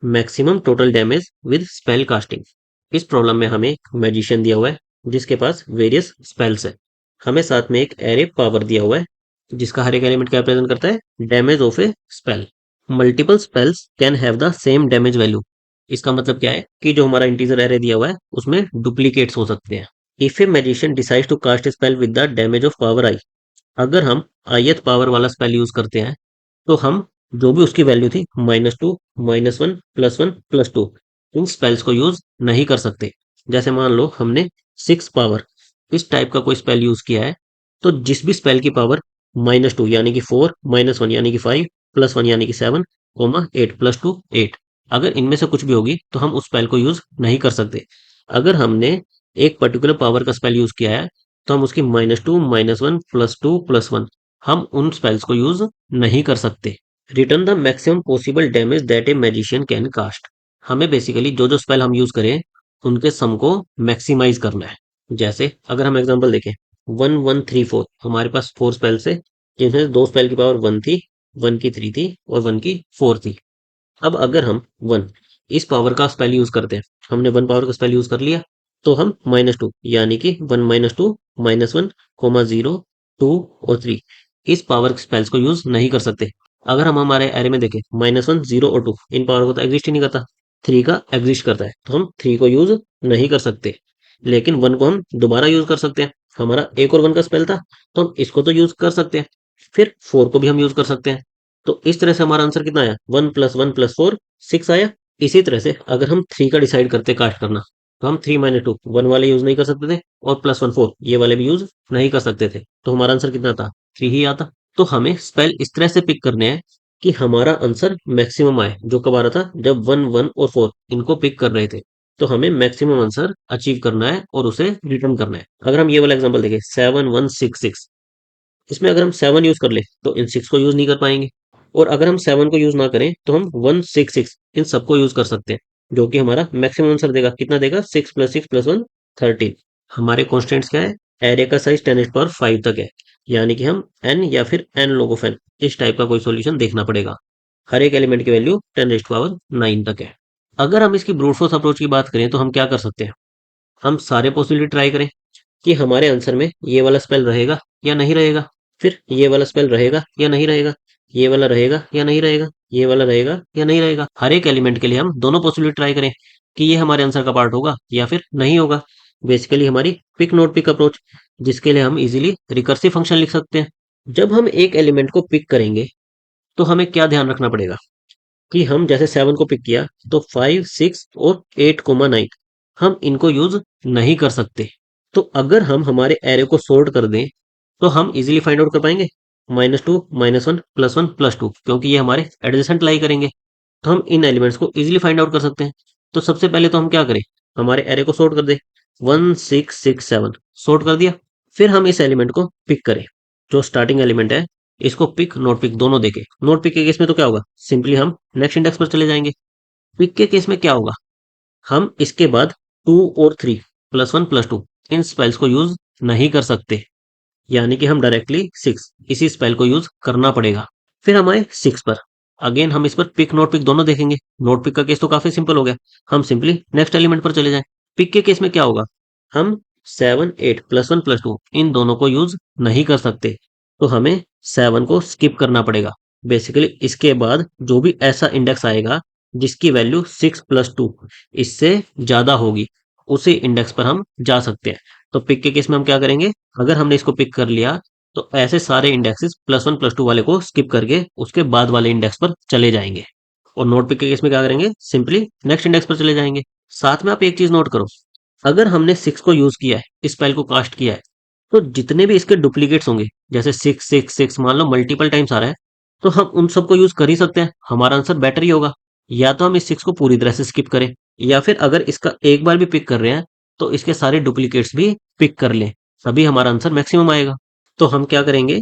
Maximum total damage with spell casting. इस problem में हमें एक मैजिशियन दिया हुआ है जिसके पास वेरियस स्पेल्स है। हमें साथ में एक एरे पावर दिया हुआ है जिसका हर एक एलिमेंट क्या प्रेजेंट करता है, damage of A spell. Multiple spells can have the same damage value. इसका मतलब क्या है कि जो हमारा इंटीजर एरे दिया हुआ है उसमें डुप्लीकेट्स हो सकते हैं। If a magician decides to cast spell with the damage of power I, अगर हम ith पावर वाला स्पेल यूज करते हैं तो हम जो भी उसकी वैल्यू थी -2, -1, +1, +2, इन स्पेल्स को यूज नहीं कर सकते। जैसे मान लो हमने 6 पावर इस टाइप का कोई स्पेल यूज किया है, तो जिस भी स्पेल की पावर -2 यानी कि 4, -1 यानी कि 5, +1 यानी कि 7, 8 +2 8, अगर इनमें से कुछ भी होगी तो हम उस स्पेल को यूज नहीं कर सकते। अगर हमने एक पर्टिकुलर पावर का स्पेल यूज किया है तो हम उसकी -2, -1, +2, +1, हम उन स्पेल्स को यूज नहीं कर सकते। Return the maximum possible damage that a magician can cast. हमें बेसिकली जो जो स्पेल हम यूज करें उनके सम को मैक्सिमाइज करना है। जैसे अगर हम एग्जांपल देखें, 1 1 3 4, हमारे पास 4 स्पेल्स है जिनमें से दो स्पेल की पावर 1 थी, 1 की 3 थी और 1 की 4 थी। अब अगर हम 1 इस पावर का स्पेल यूज करते हैं, हमने 1 पावर का स्पेल यूज कर लिया, तो हम -2 यानी कि 1 -2, -1, 0, 2 और 3 इस पावर के स्पेल्स को यूज नहीं कर सकते। अगर हम हमारे एरे में देखें, -1, 0 और 2 इन पावर को तो एग्जिस्ट ही नहीं करता, 3 का एग्जिस्ट करता है, तो हम 3 को यूज नहीं कर सकते। लेकिन 1 को हम दोबारा यूज कर सकते हैं। हमारा एक और 1 का स्पेल था तो हम इसको तो यूज कर सकते हैं, फिर 4 को भी हम यूज कर सकते हैं। तो इस तरह से हमारा आंसर कितना आया, 1 + 1 + 4 6 आया। इसी तरह से अगर हम 3 का डिसाइड करते कास्ट करना, तो हम 3 - 2 1 वाले यूज नहीं कर सकते थे और +1 4 ये वाले भी यूज नहीं कर सकते थे, तो हमारा आंसर कितना था, 3 ही आता। तो हमें स्पेल इस तरह से पिक करने हैं कि हमारा आंसर मैक्सिमम आए। जो कब आ रहा था, जब 1 1 और 4 इनको पिक कर रहे थे, तो हमें मैक्सिमम आंसर अचीव करना है और उसे रिटर्न करना है। अगर हम ये वाला एग्जांपल देखें, 7 1 6 6, इसमें अगर हम 7 यूज कर ले तो इन 6 को यूज नहीं कर पाएंगे, और अगर हम 7 को यूज ना करें तो हम 1 6 6 इन सबको यूज कर सकते हैं, जो कि हमारा मैक्सिमम आंसर देगा। कितना देगा, 6 + 6 + 1 13। हमारे कॉन्स्टेंट्स क्या है, एरे का साइज 10⁻5 तक है, यानी कि हम n या फिर n log of n इस टाइप का कोई सॉल्यूशन देखना पड़ेगा। हर एक एलिमेंट की वैल्यू 10⁻9 तक है। अगर हम इसकी ब्रूट फोर्स अप्रोच की बात करें तो हम क्या कर सकते हैं, हम सारे पॉसिबिलिटी ट्राई करें कि हमारे आंसर में ये वाला स्पेल रहेगा या नहीं रहेगा, फिर ये वाला स्पेल रहेगा या नहीं रहेगा, ये वाला रहेगा या नहीं रहेगा, ये वाला रहेगा या नहीं रहेगा। हर एक एलिमेंट के लिए हम दोनों पॉसिबिलिटी ट्राई करें कि ये हमारे आंसर का पार्ट होगा या फिर नहीं होगा। बेसिकली हमारी पिक नोट पिक अप्रोच, जिसके लिए हम इजीली रिकर्सिव फंक्शन लिख सकते हैं। जब हम एक एलिमेंट को पिक करेंगे तो हमें क्या ध्यान रखना पड़ेगा कि हम जैसे 7 को पिक किया तो 5 6 और 8 9 हम इनको यूज नहीं कर सकते। तो अगर हम हमारे एरे को सॉर्ट कर दें तो हम इजीली फाइंड आउट कर पाएंगे -2 -1 +1 +2, क्योंकि ये हमारे एडजेसेंट लाई करेंगे, तो हम इन एलिमेंट्स को इजीली फाइंड आउट कर सकते हैं। तो सबसे पहले तो हम क्या करें, हमारे एरे को सॉर्ट कर दे, 1 6 6 7 सॉर्ट कर दिया। फिर हम इस एलिमेंट को पिक करें, जो स्टार्टिंग एलिमेंट है इसको पिक नोट पिक दोनों देके। नोट पिक के केस में तो क्या होगा, सिंपली हम नेक्स्ट इंडेक्स पर चले जाएंगे। पिक के केस में क्या होगा, हम इसके बाद 2 और 3 +1 +2 इन स्पेल्स को यूज नहीं कर सकते, यानी कि हम डायरेक्टली 6 इसी स्पेल को यूज करना पड़ेगा। फिर हम आए 6 पर, अगेन हम इस पर पिक नोट पिक दोनों देखेंगे। नोट पिक का केस तो काफी सिंपल हो गया, हम सिंपली नेक्स्ट एलिमेंट पर चले जाएं। पिक के केस में क्या होगा, हम 7 8 +1 +2 इन दोनों को यूज नहीं कर सकते, तो हमें 7 को स्किप करना पड़ेगा। बेसिकली इसके बाद जो भी ऐसा इंडेक्स आएगा जिसकी वैल्यू 6 + 2 इससे ज्यादा होगी, उसी इंडेक्स पर हम जा सकते हैं। तो पिक के केस में हम क्या करेंगे, अगर हमने इसको पिक कर लिया तो ऐसे सारे इंडेक्सेस +1 +2 वाले को स्किप करके उसके बाद वाले इंडेक्स पर चले जाएंगे। और नोट पिक के केस में क्या करेंगे, सिंपली नेक्स्ट इंडेक्स पर चले जाएंगे। साथ में आप एक चीज नोट करो, अगर हमने 6 को यूज किया है, इस स्पेल को कास्ट किया है, तो जितने भी इसके डुप्लीकेट्स होंगे, जैसे 6 6 6 मान लो मल्टीपल टाइम्स आ रहा है, तो हम उन सबको यूज कर ही सकते हैं, हमारा आंसर बेटर ही होगा। या तो हम इस 6 को पूरी तरह से स्किप करें, या फिर अगर इसका एक बार भी पिक कर रहे हैं तो इसके सारे डुप्लीकेट्स भी पिक कर लें, तभी हमारा आंसर मैक्सिमम आएगा। तो हम क्या करेंगे,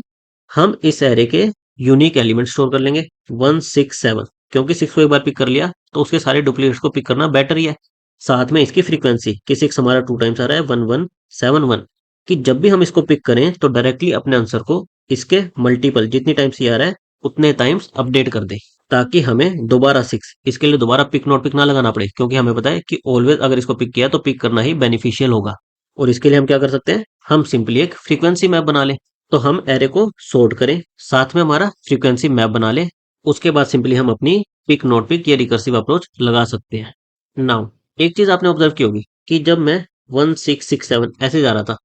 हम इस एरे के यूनिक एलिमेंट स्टोर कर लेंगे 1 6 7, क्योंकि 6 को एक बार पिक कर लिया तो उसके सारे डुप्लीकेट्स को पिक करना बेटर ही है। साथ में इसकी फ्रीक्वेंसी कि 6 हमारा 2 टाइम्स आ रहा है, 1 1 7 1, कि जब भी हम इसको पिक करें तो डायरेक्टली अपने आंसर को इसके मल्टीपल जितनी टाइम्स ये आ रहा है उतने टाइम्स अपडेट कर दें। ताकि हमें दोबारा 6 इसके लिए दोबारा पिक नॉट पिक ना लगाना पड़े, क्योंकि हमें पता है कि ऑलवेज अगर इसको पिक किया तो पिक करना ही बेनिफिशियल होगा। और इसके लिए हम क्या कर सकते हैं, हम सिंपली एक फ्रीक्वेंसी मैप बना लें। तो हम एरे को सॉर्ट करें, साथ में हमारा फ्रीक्वेंसी मैप बना लें। उसके बाद सिंपली हम अपनी पिक नॉट पिक या रिकर्सिव अप्रोच लगा सकते हैं। नाउ एक चीज आपने ऑब्जर्व की होगी कि जब मैं 1 6 6 7 ऐसे जा रहा था,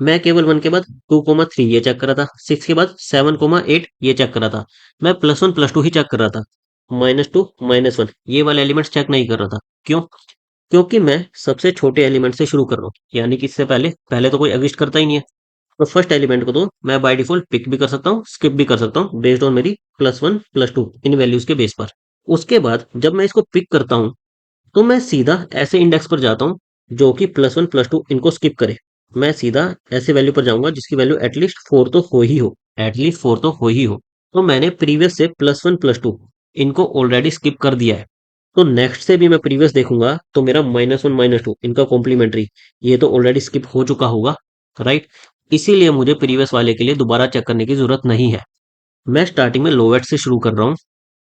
मैं केवल 1 के बाद 2 3 ये चेक कर रहा था, 6 के बाद 7 8 ये चेक कर रहा था। मैं +1 +2 ही चेक कर रहा था, -2 -1 ये वाले एलिमेंट्स चेक नहीं कर रहा था। क्यों? क्योंकि मैं सबसे छोटे एलिमेंट से शुरू कर रहा हूँ, यानी कि इससे पहले पहले तो कोई एग्जिस्ट करता ही नहीं है। तो फर्स्ट एलिमेंट को तो मैं बाय डिफॉल्ट पिक भी कर सकता हूँ, स्किप भी कर सकता हूँ, बेस्ड ऑन मेरी +1 +2 इन वैल्यूज के बेस पर। उसके बाद जब मैं इसको पिक करता हूँ, तो मैं सीधा ऐसे इंडेक्स पर जाता हूँ जो कि +1 +2 इनको स्किप करे। मैं सीधा ऐसे वैल्यू पर जाऊंगा जिसकी वैल्यू एटलीस्ट 4 तो हो ही हो, एटलीस्ट 4 तो हो ही हो। तो मैंने प्रीवियस से +1 +2 इनको ऑलरेडी स्किप कर दिया है। तो नेक्स्ट से भी मैं प्रीवियस देखूंगा तो मेरा -1 -2 इनका कॉम्प्लीमेंट्री ये तो ऑलरेडी स्किप हो चुका होगा, राइट। इसीलिए मुझे प्रीवियस वाले के लिए दोबारा चेक करने की जरूरत नहीं है। मैं स्टार्टिंग में लोवेट से शुरू कर रहा हूँ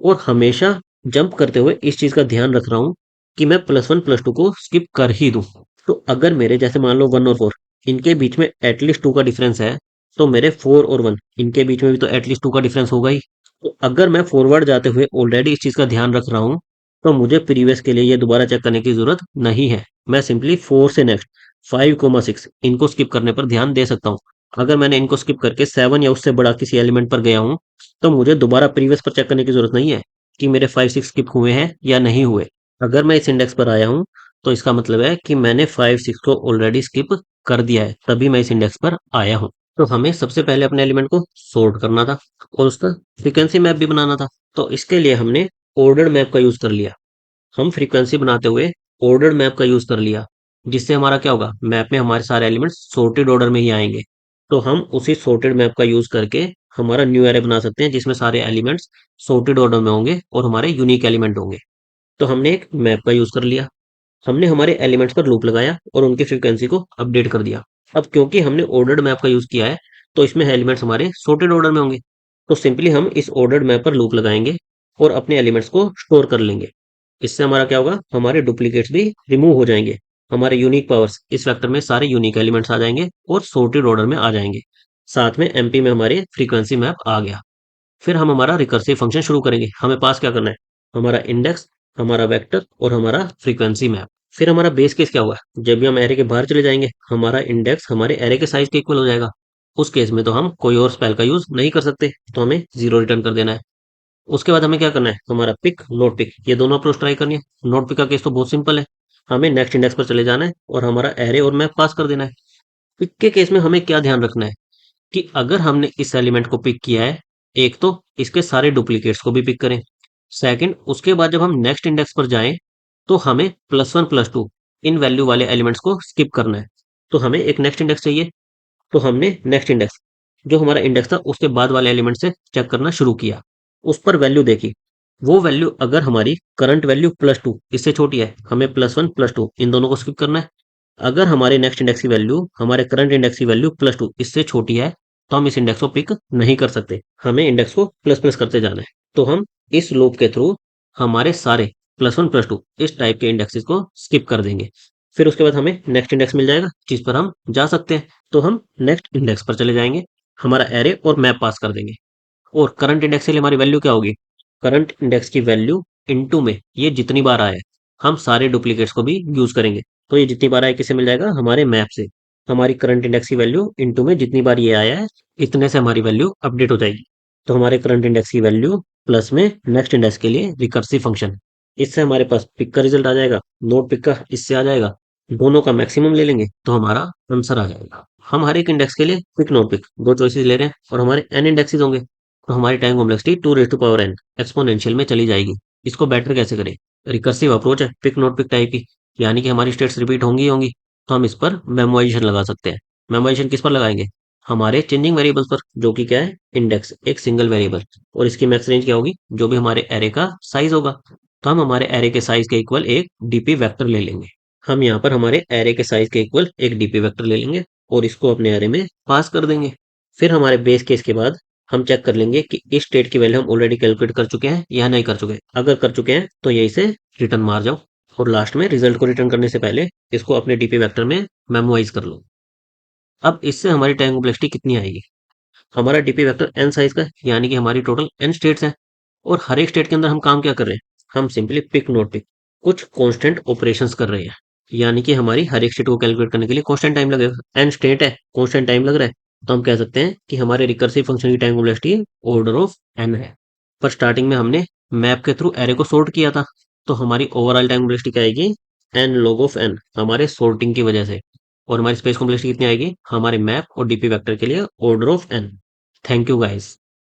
और हमेशा जंप करते हुए इस चीज का ध्यान रख रहा हूँ कि मैं +1 +2 को स्किप कर ही दूं। तो अगर मेरे जैसे मान लो 1 और 4 इनके बीच में एटलीस्ट 2 का डिफरेंस है, तो मेरे 4 और 1 इनके बीच में भी तो एटलीस्ट 2 का डिफरेंस होगा ही। तो अगर मैं फॉरवर्ड जाते हुए ऑलरेडी इस चीज का ध्यान रख रहा हूँ, तो मुझे प्रीवियस के लिए ये दोबारा चेक करने की जरूरत नहीं है। मैं सिंपली 4 से नेक्स्ट 5 6 इनको स्किप करने पर ध्यान दे सकता हूँ। अगर मैंने इनको स्किप करके 7 या उससे बड़ा किसी एलिमेंट पर गया हूँ, तो मुझे दोबारा प्रीवियस पर चेक करने की जरूरत नहीं है कि मेरे 5 6 स्किप हुए हैं या नहीं हुए। अगर मैं इस इंडेक्स पर आया हूँ, तो इसका मतलब है कि मैंने 5 6 को ऑलरेडी स्किप कर दिया है, तभी मैं इस इंडेक्स पर आया हूँ। तो हमें सबसे पहले अपने एलिमेंट को सॉर्ट करना था और उसका फ्रीक्वेंसी मैप भी बनाना था। तो इसके लिए हमने ऑर्डर्ड मैप का यूज कर लिया। हम फ्रीक्वेंसी बनाते हुए ऑर्डर्ड मैप का यूज कर लिया, जिससे हमारा क्या होगा, मैप में हमारे सारे एलिमेंट्स सॉर्टेड ऑर्डर में ही आएंगे। तो हम उसी सॉर्टेड मैप का यूज करके हमारा न्यू एरे बना सकते हैं जिसमें सारे एलिमेंट्स सॉर्टेड ऑर्डर में होंगे और हमारे यूनिक एलिमेंट होंगे। तो हमने एक मैप का यूज कर लिया, हमने हमारे एलिमेंट्स पर लूप लगाया और उनकी फ्रीक्वेंसी को अपडेट कर दिया। अब क्योंकि हमने ऑर्डर्ड मैप का यूज किया है, तो इसमें एलिमेंट्स हमारे सॉर्टेड ऑर्डर में होंगे। तो सिंपली हम इस ऑर्डर्ड मैप पर लूप लगाएंगे और अपने एलिमेंट्स को स्टोर कर लेंगे। इससे हमारा क्या होगा, हमारे डुप्लीकेट्स भी रिमूव हो जाएंगे। हमारे यूनिक पावर्स इस वेक्टर में सारे यूनिक एलिमेंट्स आ जाएंगे और सॉर्टेड ऑर्डर में आ जाएंगे। साथ में एमपी में हमारे फ्रीक्वेंसी मैप आ गया। फिर हम हमारा रिकर्सिव फंक्शन शुरू करेंगे। हमें पास क्या करना है, हमारा इंडेक्स, हमारा वेक्टर और हमारा फ्रीक्वेंसी मैप। फिर हमारा बेस केस क्या हुआ, जब भी हम एरे के बाहर चले जाएंगे हमारा इंडेक्स हमारे एरे के साइज के इक्वल हो जाएगा। उस केस में तो हम कोई और स्पेल का यूज नहीं कर सकते, तो हमें 0 रिटर्न कर देना है। उसके बाद हमें क्या करना है, हमारा पिक नोट पिक ये दोनों अप्रोच ट्राई करनी है। नोट पिक का केस तो बहुत सिंपल है, हमें नेक्स्ट इंडेक्स पर चले जाना है और हमारा एरे और मैप पास कर देना है। पिक के केस में हमें क्या ध्यान रखना है कि अगर हमने इस एलिमेंट को पिक किया है, एक तो इसके सारे डुप्लीकेट्स को भी पिक करें। सेकंड, उसके बाद जब हम नेक्स्ट इंडेक्स पर जाएं, तो हमें +1 +2 इन वैल्यू वाले एलिमेंट्स को स्किप करना है। तो हमें एक नेक्स्ट इंडेक्स चाहिए, तो हमने नेक्स्ट इंडेक्स जो हमारा इंडेक्स था उसके बाद वाले एलिमेंट से चेक करना शुरू किया। उस पर वैल्यू देखी, वो वैल्यू अगर हमारी करंट वैल्यू +2 इससे छोटी है, हमें +1 +2 इन दोनों को स्किप करना है। अगर हमारे नेक्स्ट इंडेक्स की वैल्यू हमारे करंट इंडेक्स की वैल्यू +2 इससे छोटी है, तो हम इस इंडेक्स को पिक नहीं कर सकते, हमें इंडेक्स को प्लस प्लस करते जाना है। तो हम इस लूप के थ्रू हमारे सारे +1 +2 इस टाइप के इंडेक्सेस को स्किप कर देंगे। फिर उसके बाद हमें नेक्स्ट इंडेक्स मिल जाएगा जिस पर हम जा सकते हैं। तो हम नेक्स्ट इंडेक्स पर चले जाएंगे, हमारा एरे और मैप पास कर देंगे। और करंट इंडेक्स के लिए हमारी वैल्यू क्या होगी, करंट इंडेक्स की वैल्यू इनटू में ये जितनी बार आए हम सारे डुप्लीकेट्स को भी यूज करेंगे। तो ये जितनी बार आए किससे मिल जाएगा, हमारे मैप से। हमारी करंट इंडेक्स की वैल्यू इनटू में जितनी बार ये आया है, इतने से हमारी वैल्यू अपडेट हो जाएगी। तो हमारे करंट इंडेक्स की वैल्यू प्लस में नेक्स्ट इंडेक्स के लिए रिकर्सिव फंक्शन, इससे हमारे पास पिक का रिजल्ट आ जाएगा, नोट पिक का इससे आ जाएगा। दोनों का मैक्सिमम ले लेंगे तो हमारा आंसर आ जाएगा। हम हर एक इंडेक्स के लिए पिक नोट पिक दो चॉइसेस ले रहे हैं और हमारे एन इंडेक्सेस होंगे, तो हमारी time complexity 2 raised to power n exponential में चली जाएगी। इसको बेटर कैसे करें, रिकर्सिव अप्रोच है पिक नोट पिक टाइप की, यानी कि हमारी स्टेट्स रिपीट होंगी ही होंगी। तो हम इस पर मेमोराइजेशन लगा सकते हैं। मेमोराइजेशन किस पर लगाएंगे, हमारे चेंजिंग वेरिएबल्स पर, जो कि क्या है, इंडेक्स एक सिंगल वेरिएबल। और इसकी मैक्स रेंज क्या होगी, जो भी हमारे एरे का साइज होगा। तो हम हमारे एरे के साइज के इक्वल एक डीपी वेक्टर ले लेंगे। हम यहाँ पर हमारे एरे के साइज के इक्वल एक डीपी वेक्टर ले लेंगे और इसको अपने एरे में पास कर देंगे। फिर हमारे बेस केस के बाद हम चेक कर लेंगे कि इस स्टेट की वैल्यू हम ऑलरेडी कैलकुलेट कर चुके हैं या नहीं कर चुके हैं। अगर कर चुके हैं तो यही से रिटर्न मार जाओ और लास्ट में रिजल्ट को रिटर्न करने से पहले इसको अपने डीपी वेक्टर में मेमोराइज कर लो। अब इससे हमारी टाइम कॉम्प्लेक्सिटी कितनी आएगी? हमारा डीपी वेक्टर n साइज का है, यानी कि हमारी टोटल n स्टेट्स हैं और हर एक स्टेट के अंदर हम काम क्या कर रहे हैं? हम सिंपली पिक नोट पिक कुछ कांस्टेंट ऑपरेशंस कर रहे हैं, यानी कि हमारी हर एक स्टेट को कैलकुलेट करने के लिए कांस्टेंट टाइम लगेगा। n स्टेट है, कांस्टेंट टाइम लग रहा है, तो हम कह सकते हैं कि हमारे रिकर्सिव फंक्शन की time complexity order of n है। पर स्टार्टिंग में हमने मैप के थ्रू एरे को सॉर्ट किया था, तो हमारी ओवरऑल टाइम कॉम्प्लेक्सिटी क्या आएगी? n log ऑफ n, हमारे सॉर्टिंग की वजह से। और हमारी स्पेस कॉम्प्लेक्सिटी कितनी आएगी? हमारे मैप और डीपी वेक्टर के लिए order of n। Thank you guys.